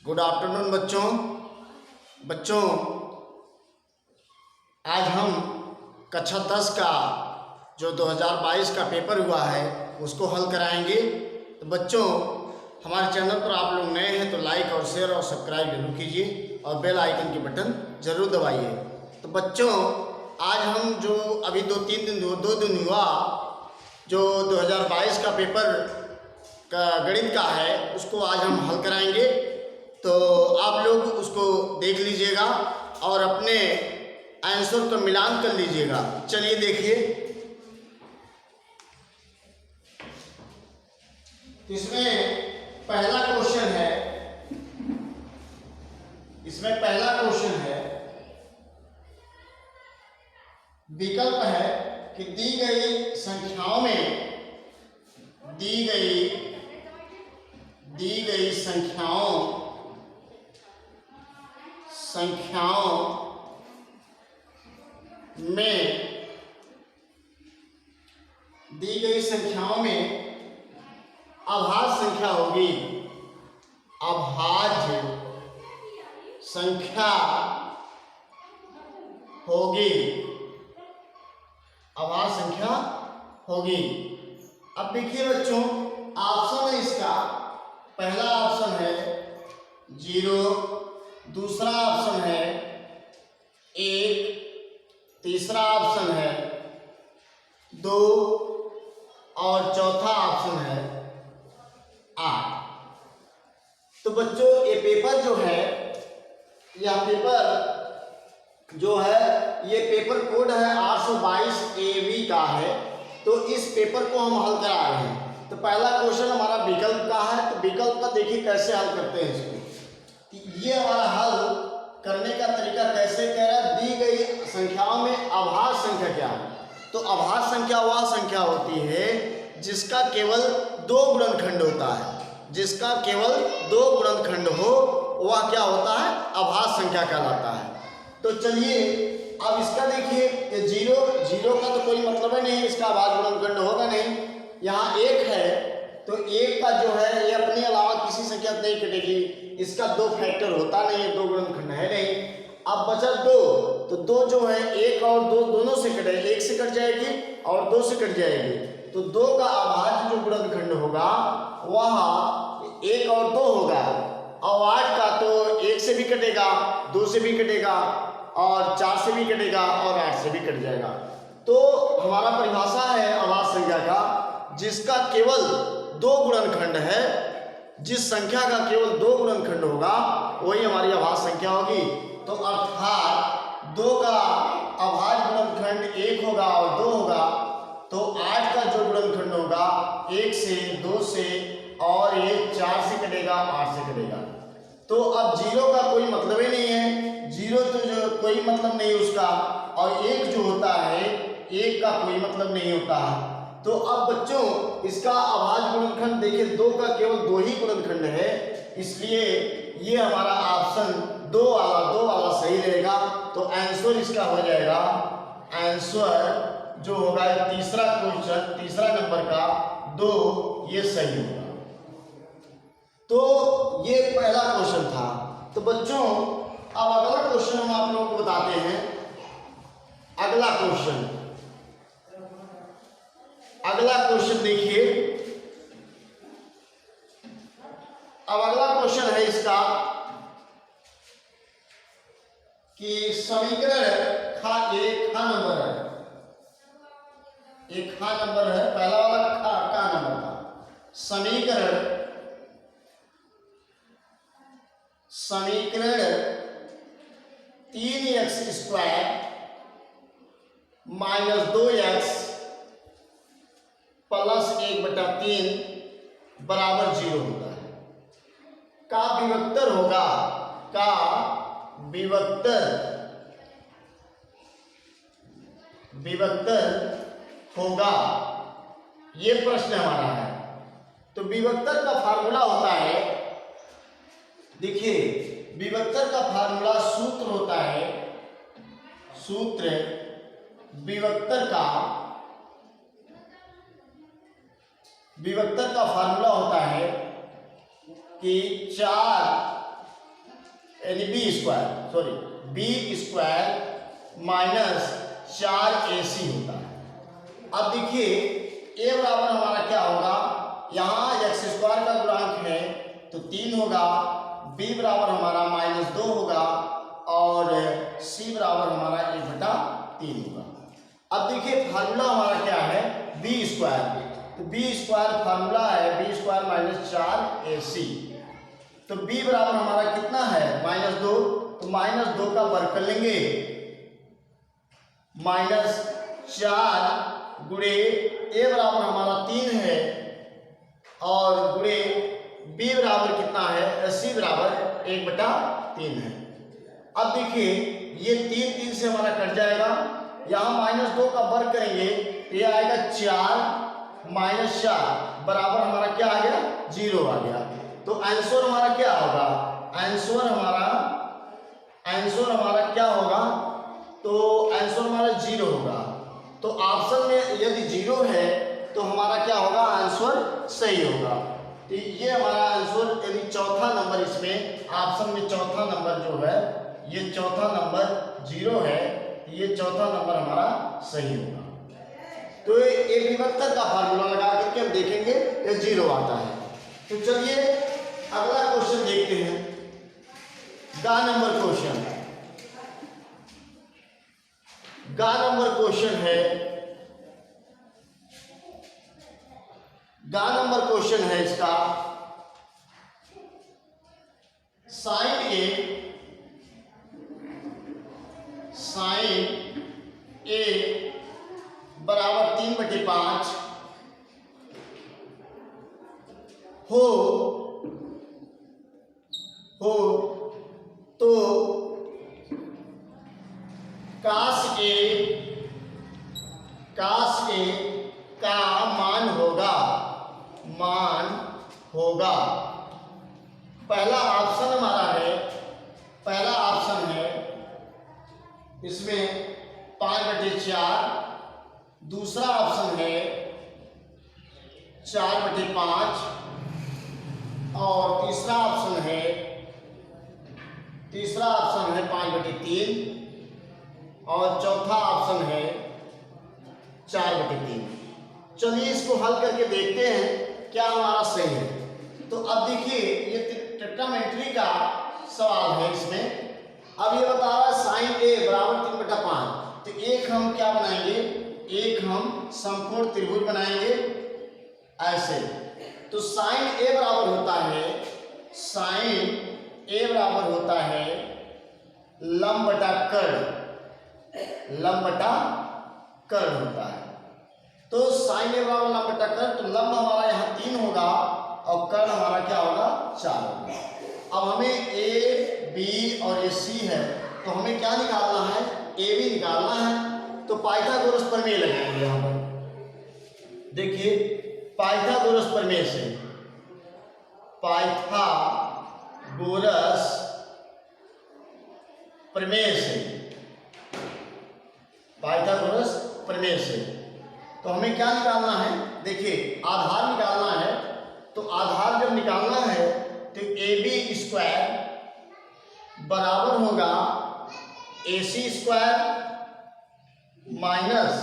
Good afternoon बच्चों आज हम कक्षा 10 का जो 2022 का पेपर हुआ है उसको हल कराएंगे। तो बच्चों हमारे चैनल पर आप लोग नए हैं तो लाइक और शेयर और सब्सक्राइब जरूर कीजिए और बेल आइकन के बटन जरूर दबाइए। तो बच्चों आज हम जो अभी दो दिन हुआ जो 2022 का पेपर का गणित का है उसको आज हम हल कराएंगे। तो आप लोग उसको देख लीजिएगा और अपने आंसर का मिलान कर लीजिएगा। चलिए देखिए, इसमें पहला क्वेश्चन है, विकल्प है कि दी गई संख्याओं में अभाज्य संख्या होगी। अभाज्य संख्या होगी। अब देखिए बच्चों, ऑप्शन है इसका, पहला ऑप्शन है 0, दूसरा ऑप्शन है 1, तीसरा ऑप्शन है 2 और चौथा ऑप्शन है 8। तो बच्चों ये पेपर जो है, ये पेपर कोड है 822 AB का है। तो इस पेपर को हम हल करा रहे हैं। तो पहला क्वेश्चन हमारा विकल्प का है। तो विकल्प का देखिए कैसे हल करते हैं इसको। ये हमारा हल करने का तरीका कैसे कह रहा है, दी गई संख्याओं में अभाज्य संख्या क्या है। तो अभाज्य संख्या वह संख्या होती है जिसका केवल 2 गुणनखंड होता है। जिसका केवल 2 गुणनखंड हो वह क्या होता है, अभाज्य संख्या कहलाता है। तो चलिए अब इसका देखिए, ये 0 का तो कोई मतलब ही नहीं, इसका अभाज्य गुणनखंड होगा नहीं। यहाँ 1 है तो 1 का जो है ये अपने अलावा किसी संख्या नहीं कटेगी, इसका 2 फैक्टर होता नहीं है, 2 गुणनखंड है नहीं। अब बचा 2, तो 2 जो है 1 और 2 दोनों से कटेगी, 1 से कट जाएगी और 2 से कट जाएगी। तो 2 का अभाज्य जो गुणनखंड होगा वह 1 और 2 होगा। और 8 का तो 1 से भी कटेगा, 2 से भी कटेगा और 4 से भी कटेगा और 8 से भी कट जाएगा। तो हमारा परिभाषा है अभाज्य संख्या का, जिसका केवल 2 गुणनखंड है। जिस संख्या का केवल 2 गुणनखंड होगा वही हमारी अभाज्य संख्या होगी। तो अर्थात 2 का अभाज्य गुणनखंड 1 होगा और 2 होगा। तो 8 का जो गुणनखंड होगा 1 से, 2 से और ये 4 से कटेगा, 8 से कटेगा। तो अब 0 का कोई मतलब ही नहीं है, 0 तो जो कोई मतलब नहीं उसका, और 1 जो होता है 1 का कोई मतलब नहीं होता है। तो अब बच्चों इसका अभाज्य गुणनखंड देखिए, 2 का केवल 2 ही गुणनखंड है, इसलिए ये हमारा ऑप्शन 2 वाला सही रहेगा। तो आंसर इसका हो जाएगा, आंसर जो होगा तीसरा क्वेश्चन, तीसरा नंबर का 2, ये सही होगा। तो ये पहला क्वेश्चन था। तो बच्चों अब अगला क्वेश्चन हम आप लोगों को बताते हैं। अगला क्वेश्चन देखिए, अब अगला क्वेश्चन है इसका कि समीकरण एक खा नंबर है, पहला वाला का नंबर था। समीकरण 3x² - 2x + 1/3 बराबर 0 होता है। का विभक्तर होगा, ये प्रश्न हमारा है। तो विभक्तर का फार्मूला होता है, देखिए विभक्तर का फार्मूला सूत्र होता है, सूत्र विभक्तर का फार्मूला होता है कि 4 यानी B square, sorry B square minus 4ac होता है। अब देखिए ए बराबर हमारा क्या होगा, यहाँ एक्स स्क्वायर का गुणांक है तो 3 होगा, बी बराबर हमारा -2 होगा और सी बराबर हमारा 1/3 होगा। अब देखिए फार्मूला हमारा क्या है, बी स्क्वायर, तो बी स्क्वायर फार्मूला है बी स्क्वायर माइनस 4ac, तो बी बराबर हमारा कितना है -2, तो -2 का वर्ग कर लेंगे, -4 गुणे ए बराबर हमारा 3 है और गुणे बी बराबर कितना है, सी बराबर 1/3 है। अब देखिए ये 3 से हमारा कट जाएगा, यहाँ -2 का वर्ग करेंगे तो ये आएगा 4 - 4 बराबर हमारा क्या आ गया, 0 आ गया। तो आंसर हमारा क्या होगा, आंसर हमारा क्या होगा, तो आंसर हमारा 0 होगा। तो ऑप्शन में यदि 0 है तो हमारा क्या होगा, आंसर सही होगा। तो ये हमारा आंसर, यदि चौथा नंबर इसमें ऑप्शन में चौथा नंबर जो है, ये चौथा नंबर 0 है, ये चौथा नंबर हमारा सही होगा। तो ये विभक्तर का फार्मूला लगा करके हम देखेंगे ये 0 आता है। तो चलिए अगला क्वेश्चन देखते हैं, गा नंबर क्वेश्चन है इसका साइन ए बराबर 3/5 हो तो काश ए का मान होगा। पहला ऑप्शन है इसमें 5/4, दूसरा ऑप्शन है 4/5 और तीसरा ऑप्शन है 5/3 और चौथा ऑप्शन है 4/3। चलिए इसको हल करके देखते हैं क्या हमारा सही है। तो अब देखिए ये ट्रिग्नोमेट्री का सवाल है, इसमें अब ये बता रहा है साइन ए बराबर 3/5, तो एक हम क्या बनाएंगे, एक हम समकोण त्रिभुज बनाएंगे ऐसे। तो साइन ए बराबर होता है लंब बटा कर्ण होता है। तो साइन ए बराबर लंब बटा कर्ण, तो लंब हमारा यहाँ 3 होगा और कर्ण हमारा क्या होगा, 4 होगा। अब हमें ए बी और ये सी है, तो हमें क्या निकालना है, ए बी निकालना है। तो पाइथागोरस प्रमेय लगाएंगे यहाँ पर। देखिए पाइथागोरस प्रमेय से तो हमें क्या निकालना है, देखिए आधार निकालना है। तो आधार जब निकालना है तो ए बी स्क्वायर बराबर होगा AC square minus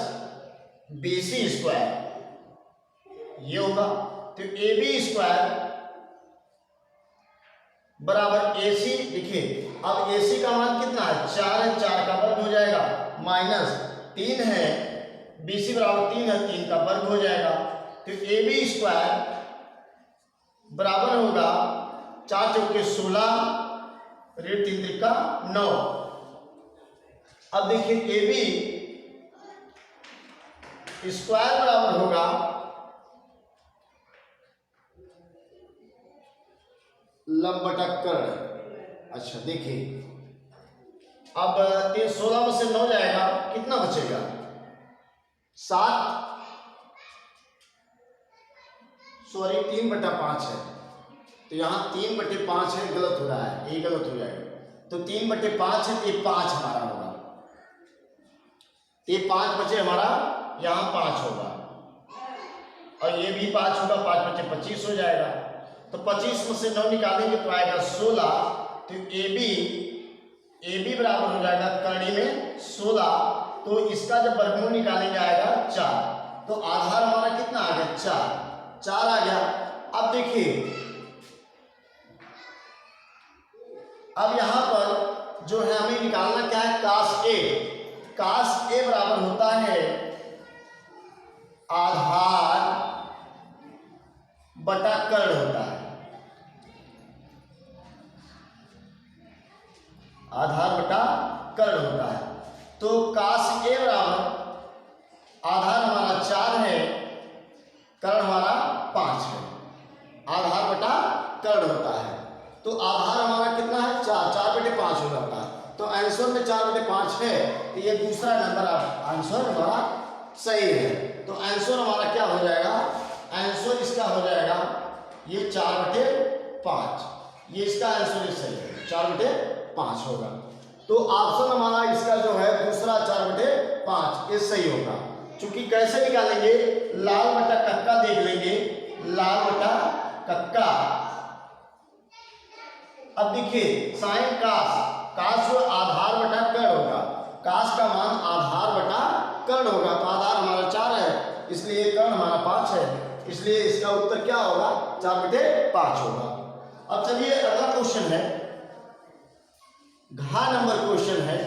BC square, ये होगा। तो ए बी स्क्वायर बराबर AC, देखिए अब AC का मान कितना है, 4 है, 4 का वर्ग हो जाएगा, माइनस 3 है, BC बराबर 3 है, 3 का वर्ग हो जाएगा। तो ए बी स्क्वायर बराबर होगा 4 चौके 16, 3 त्रिका 9। अब देखिए ए बी स्क्वायर बराबर होगा लंब बटा कर्ण। अच्छा देखिए अब 16 में से 9 जाएगा, कितना बचेगा, 7, सॉरी 3/5 है, तो यहाँ 3/5 है, गलत हो रहा है, ये गलत हो जाएगा। तो 3/5 है, तो ये 5 हमारा होगा, ये 5 बचे हमारा, यहाँ 5 होगा और ये भी 5 होगा, 5 बचे 25 हो जाएगा। तो 25 में से 9 निकालेंगे तो आएगा 16 तो ए बी बराबर हो जाएगा करड़ी में 16, तो इसका जब वर्गमूल निकालेंगे आएगा 4। तो आधार हमारा कितना आ गया 4 आ गया। अब देखिए, अब यहां पर जो है हमें निकालना क्या है, काश ए बराबर होता है आधार बटा कर्ण होता है, आधार बटा कर्ण होता है। तो काश ए बराबर आधार हमारा 4 है, कर्ण हमारा 5 है, आधार बटा कर्ण होता है। तो आधार हमारा कितना है 4 बटे 5 हो जाता है। तो आंसर में 4 बटे 5 है, तो ये दूसरा नंबर आंसर हमारा सही है। तो आंसर हमारा क्या हो जाएगा, आंसर इसका हो जाएगा ये 4 बटे 5, ये इसका आंसर सही है, 4 बटे 5 होगा। तो ऑप्शन हमारा इसका जो है दूसरा 4 बटे 5 ये सही होगा। चूंकि कैसे निकालेंगे, लाल बटा कक्का देख लेंगे, लाल बटा कक्का। अब देखिए साइन काश जो आधार बटा कर्ण होगा, काश का मान आधार बटा कर्ण होगा, तो आधार हमारा 4 है, इसलिए कर्ण हमारा 5 है, इसलिए इसका उत्तर क्या होगा 4 बटे 5 होगा। अब चलिए अगला क्वेश्चन है, घ नंबर क्वेश्चन है,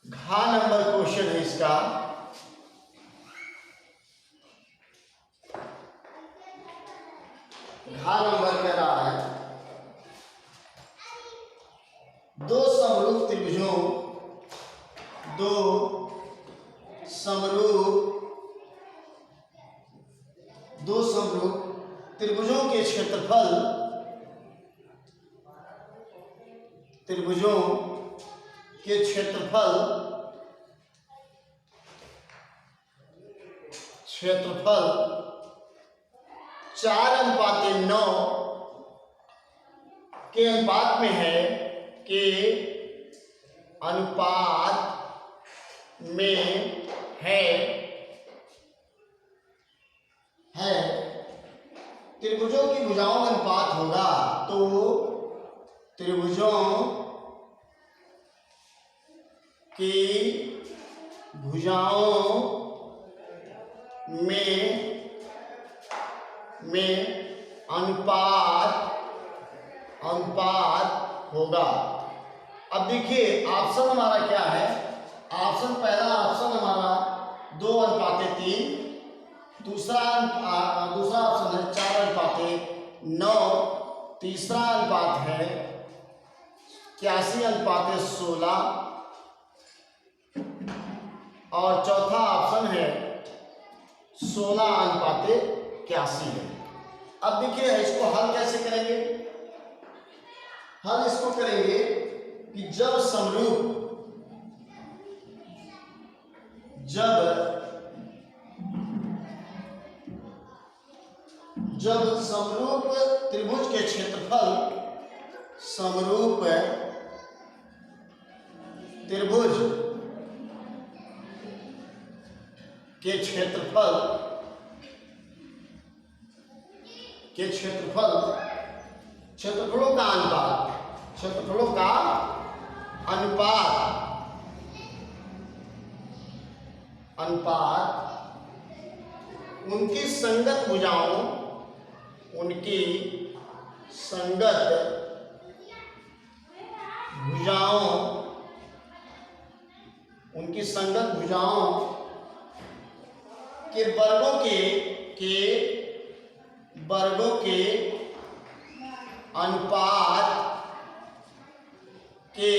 घ नंबर क्वेश्चन है इसका। घ नंबर कह रहा है दो समरूप त्रिभुजों के क्षेत्रफल क्षेत्रफल 4:9 के अनुपात में है, के अनुपात में है त्रिभुजों की भुजाओं का अनुपात होगा। तो त्रिभुजों की भुजाओं में अनुपात होगा। अब देखिए ऑप्शन हमारा क्या है, ऑप्शन पहला ऑप्शन हमारा 2:3, दूसरा ऑप्शन है 4:9, तीसरा अनुपात है 81:16 और चौथा ऑप्शन है 16:81 है। अब देखिए इसको हल कैसे करेंगे, हल इसको करेंगे कि जब समरूप त्रिभुज के क्षेत्रफल क्षेत्रफलों का अनुपात उनकी संगत भुजाओं के वर्गों के अनुपात के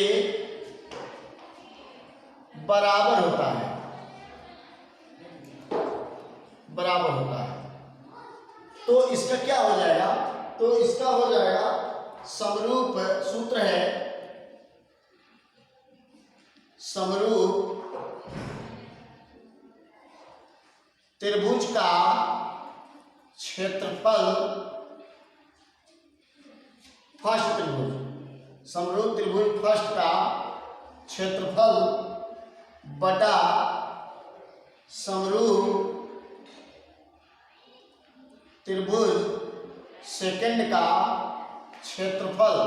बराबर होता है। तो इसका क्या हो जाएगा, तो इसका हो जाएगा समरूप, सूत्र है समरूप त्रिभुज का क्षेत्रफल, फर्स्ट त्रिभुज, समरूप त्रिभुज फर्स्ट का क्षेत्रफल बटा समरूप त्रिभुज सेकंड का क्षेत्रफल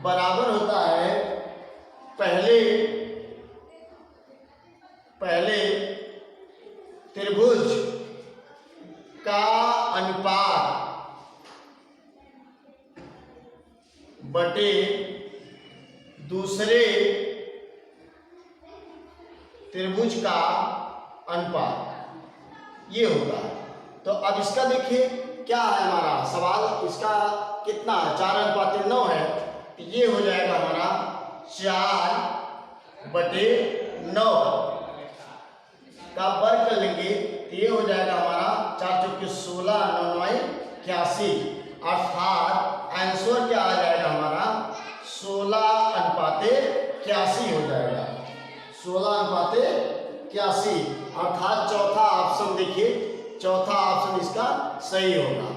बराबर होता है पहले त्रिभुज का अनुपात बटे दूसरे त्रिभुज का अनुपात, ये होता है। तो अब इसका देखिए क्या है हमारा सवाल, इसका कितना है, 4:9 है, तो ये हो जाएगा हमारा 4/9 का वर्ग कर लेंगे तो ये हो जाएगा हमारा 4 चौके 16, 9 9 81, अर्थात आंसर क्या आ जाएगा हमारा 16:81 हो जाएगा, 16:81, अर्थात चौथा ऑप्शन देखिए, चौथा ऑप्शन इसका सही होगा।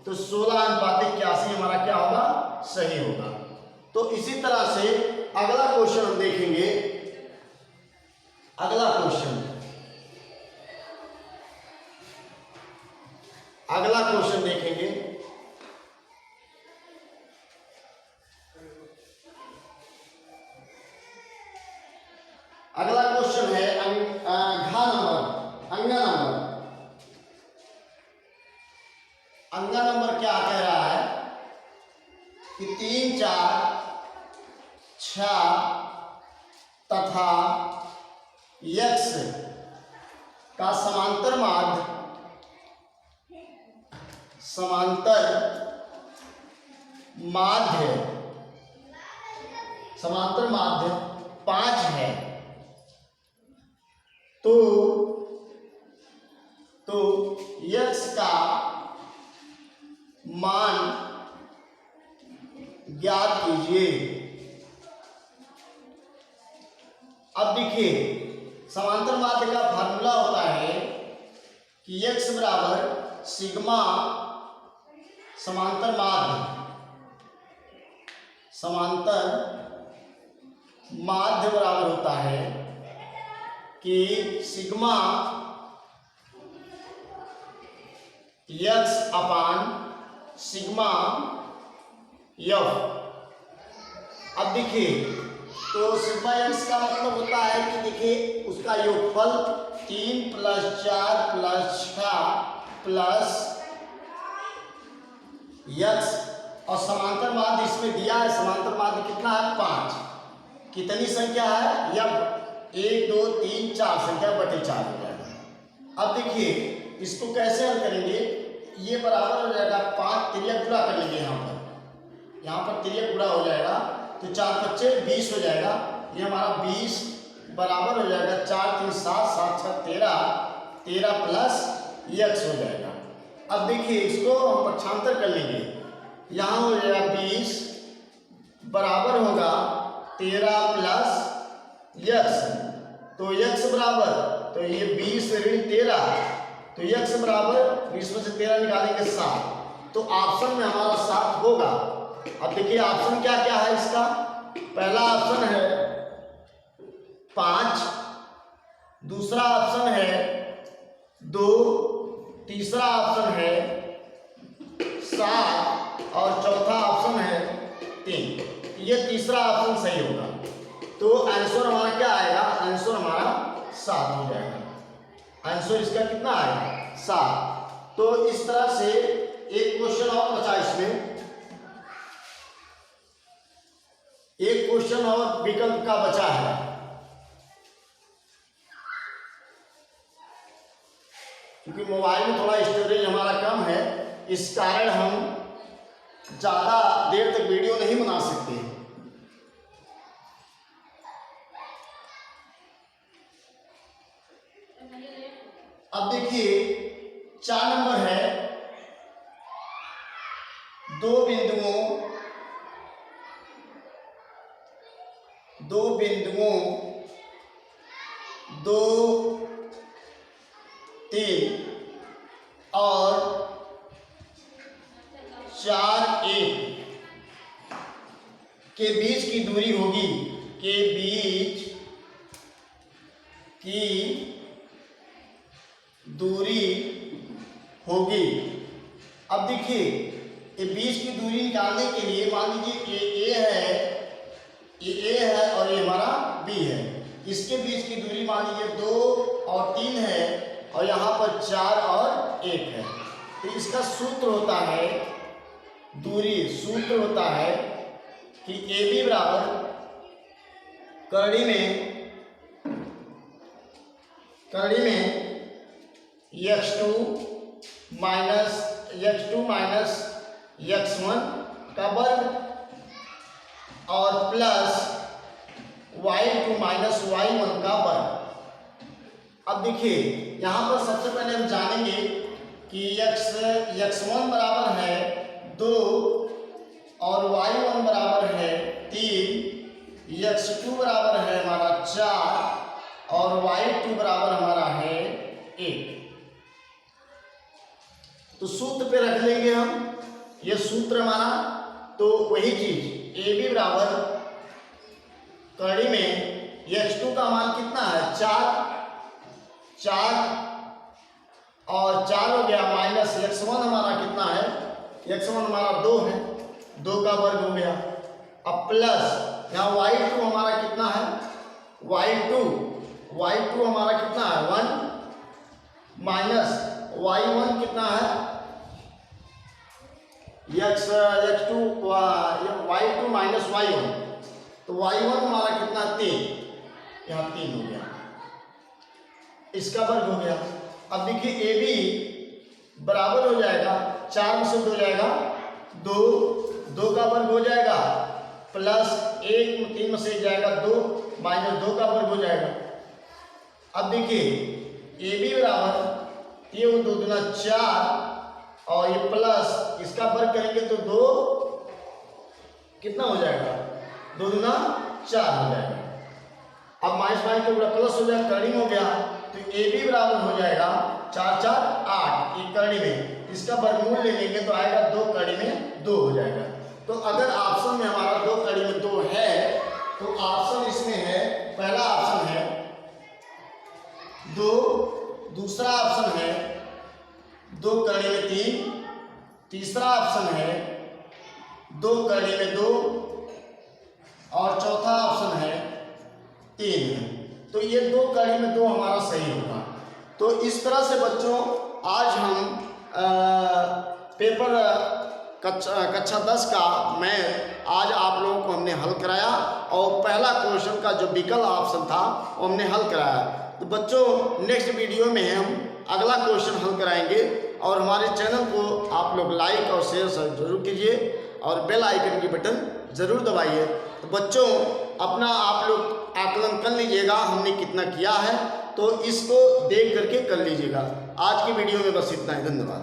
तो 16:81 हमारा क्या होगा, सही होगा। तो इसी तरह से अगला क्वेश्चन हम देखेंगे। अगला क्वेश्चन देखेंगे। अगला क्वेश्चन है अंगा नंबर क्या कह रहा है कि 3 4 6 तथा x का समांतर माध्य 5 है। तो x का मान ज्ञात कीजिए। अब देखिए समांतर माध्य का फार्मूला होता है कि x बराबर सिग्मा समांतर माध्य बराबर होता है कि सिग्मा x अपान सिग्मा f। अब देखिए तो सिग्मा x का मतलब होता है कि देखिए उसका योगफल 3 + 4 + 6 + x, और समांतर माध्य इसमें दिया है, समांतर माध्य कितना है 5, कितनी संख्या है या 1 2 3 4 संख्या बटे 4 हो जाएगा। अब देखिए इसको कैसे हल करेंगे, ये बराबर हो जाएगा 5 तिर्यक गुणा कर लेंगे, यहाँ पर तिर्यक गुणा हो जाएगा तो 4 × 5 = 20 हो जाएगा। ये हमारा 20 बराबर हो जाएगा 4 3 7 7 6 13 + x हो जाएगा। अब देखिए इसको हम पक्षांतर कर लेंगे, यहाँ हो जाएगा 20 बराबर होगा 13 + x, तो x बराबर, तो ये 20 ऋण 13, तो x बराबर 20 में से 13 निकालेंगे 7, तो ऑप्शन में हमारा 7 होगा। अब देखिए ऑप्शन क्या क्या है इसका, पहला ऑप्शन है 5, दूसरा ऑप्शन है 2, तीसरा ऑप्शन है 7 और चौथा ऑप्शन है 3। ये तीसरा ऑप्शन सही होगा, तो आंसर हमारा क्या आएगा, आंसर हमारा 7 हो जाएगा। आंसर इसका कितना आएगा 7। तो इस तरह से एक क्वेश्चन और बचा, इसमें एक क्वेश्चन और विकल्प का बचा है। क्योंकि मोबाइल में थोड़ा स्टोरेज हमारा कम है, इस कारण हम ज़्यादा देर तक वीडियो नहीं बना सकते। अब देखिए 4 नंबर है, दो बिंदुओं 2 3 और 4 1 के बीच की दूरी होगी, के बीच की दूरी होगी अब देखिए ये बीच की दूरी निकालने के लिए मान लीजिए ये ए है और ये हमारा बी है। इसके बीच की दूरी मान लीजिए 2 और 3 है और यहाँ पर 4 और 1 है। तो इसका सूत्र होता है, दूरी सूत्र होता है कि ए बी बराबर करड़ी में x2 माइनस x1 का वर्ग और प्लस y2 माइनस y1 का वर्ग। अब देखिए यहाँ पर सबसे पहले हम जानेंगे कि x1 बराबर है 2 और y1 बराबर है 3, x2 बराबर है हमारा 4 और y2 बराबर हमारा है 1। तो सूत्र पे रख लेंगे हम, ये सूत्र हमारा। तो वही चीज ए बी बराबर कड़ी में x2 का मान कितना है 4 और 4 हो गया माइनस x1 हमारा कितना है, x1 हमारा 2 है, 2 का वर्ग हो गया। अब प्लस यहाँ y2 हमारा कितना है, y2 हमारा कितना है 1 माइनस y1 कितना है x2 y2 माइनस y1, तो y1 हमारा कितना 3, यहाँ 3 हो गया, इसका वर्ग हो गया। अब देखिए ए बी बराबर हो जाएगा 4 में से 2 जाएगा 2 का वर्ग हो जाएगा प्लस 1 3 में से जाएगा 2 माइनस 2 का वर्ग हो जाएगा। अब देखिए ए बी बराबर ये 2 दूना 4 और ये प्लस इसका वर्ग करेंगे तो 2 कितना हो जाएगा, 2 दूना 4 हो जाएगा। अब माइनस के पूरा प्लस हो जाएगा, करड़ी में हो गया। तो ए बी बराबर हो जाएगा 4 4 8, ये करड़ी में इसका वर्गमूल ले लेंगे तो आएगा 2 करड़ी में 2 हो जाएगा। तो अगर ऑप्शन में हमारा 2 करड़ी में 2 है तो ऑप्शन इसमें है, पहला ऑप्शन है 2, दूसरा ऑप्शन है 2 करड़ी में 3, तीसरा ऑप्शन है 2 करड़ी में 2 और चौथा ऑप्शन है 3। तो ये 2 करड़ी में 2 हमारा सही होगा। तो इस तरह से बच्चों आज हम पेपर कक्षा 10 का मैथ आज आप लोगों को हमने हल कराया और पहला क्वेश्चन का जो विकल्प ऑप्शन था वो हमने हल कराया। तो बच्चों नेक्स्ट वीडियो में हम अगला क्वेश्चन हल कराएंगे और हमारे चैनल को आप लोग लाइक और शेयर जरूर कीजिए और बेल आइकन की बटन ज़रूर दबाइए। तो बच्चों अपना आप लोग आकलन कर लीजिएगा हमने कितना किया है, तो इसको देख करके कर लीजिएगा। आज की वीडियो में बस इतना ही, धन्यवाद।